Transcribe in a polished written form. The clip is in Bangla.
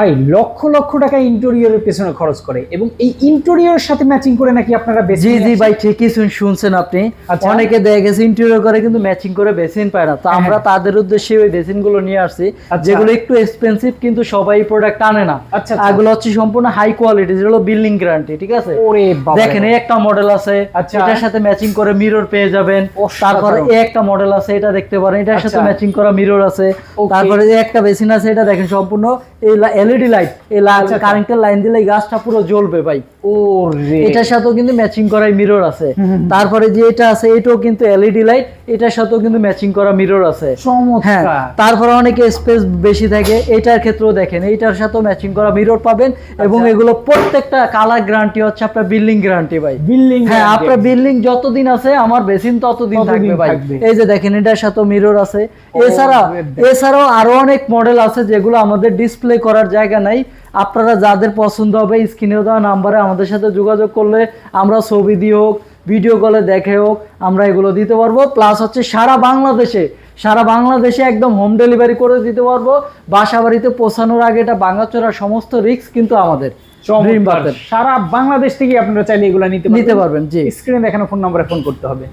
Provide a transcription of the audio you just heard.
ভাই লক্ষ লক্ষ টাকা ইন্টেরিয়রের পেছনে খরচ করে এবং এই ইন্টেরিয়রের সাথে ম্যাচিং করে নাকি আপনারা বেসিন জি জি ভাই ঠিকই শুনছেন আপনি। আচ্ছা। অনেকে দেখা গেছে ইন্টেরিয়র করে কিন্তু ম্যাচিং করে বেসিন পায় না, তো আমরা তাদের উদ্দেশ্যে ওই বেসিন গুলো নিয়ে আসছি যেগুলো একটু এক্সপেন্সিভ কিন্তু সবাই প্রোডাক্ট আনে না। আচ্ছা, এগুলো হচ্ছে সম্পূর্ণ হাই কোয়ালিটি, যেগুলো বিল্ডিং গ্যারান্টি। ঠিক আছে, ওরে বাবা, দেখেন এই একটা মডেল আছে, এটার সাথে ম্যাচিং করে মিরর পেয়ে যাবেন। তারপরে এই একটা মডেল আছে, এটা দেখতে পারেন, এটার সাথে ম্যাচিং করা মিরর আছে। তারপরে এই একটা বেসিন আছে, এটা দেখেন সম্পূর্ণ এই এলইডি লাইট, এই কারেন্টের লাইন দিলে এই গাছটা পুরো জ্বলবে ভাই। ওরে, এটার সাথেও কিন্তু ম্যাচিং করা মিরর আছে। তারপরে যে এটা আছে, এটাও কিন্তু এলইডি লাইট, এটার সাথেও কিন্তু ম্যাচিং করা মিরর আছে। চমৎকার। তারপরে অনেকে স্পেস বেশি থাকে, এটার ক্ষেত্রেও দেখেন এইটার সাথেও ম্যাচিং করা মিরর পাবেন। এবং এগুলো প্রত্যেকটা কালার গ্যারান্টি হচ্ছে আপনার বিল্ডিং গ্যারান্টি ভাই। বিল্ডিং, হ্যাঁ, আপনার বিল্ডিং যতদিন আছে আমার বেসিন ততদিন থাকবে ভাই। এই যে দেখেন এটার সাথেও মিরর আছে। এছাড়াও আরো অনেক মডেল আছে যেগুলো আমাদের ডিসপ্লে করার জায়গা নাই। আপনারা যাদের পছন্দ হবে স্ক্রিনে দেওয়া নাম্বারে আমাদের সাথে যোগাযোগ করলে আমরা ছবি দিয়ে হোক, ভিডিও কলে দেখে হোক, আমরা এগুলো দিতে পারবো। প্লাস হচ্ছে সারা বাংলাদেশে একদম হোম ডেলিভারি করে দিতে পারবো। বাসা বাড়িতে পৌঁছানোর আগে এটা ভাঙাচোরার সমস্ত রিস্ক কিন্তু আমাদের। সারা বাংলাদেশ থেকে আপনারা চাইলে এগুলো নিতে পারবেন। জি, স্ক্রিনে দেখানো ফোন নম্বরে ফোন করতে হবে।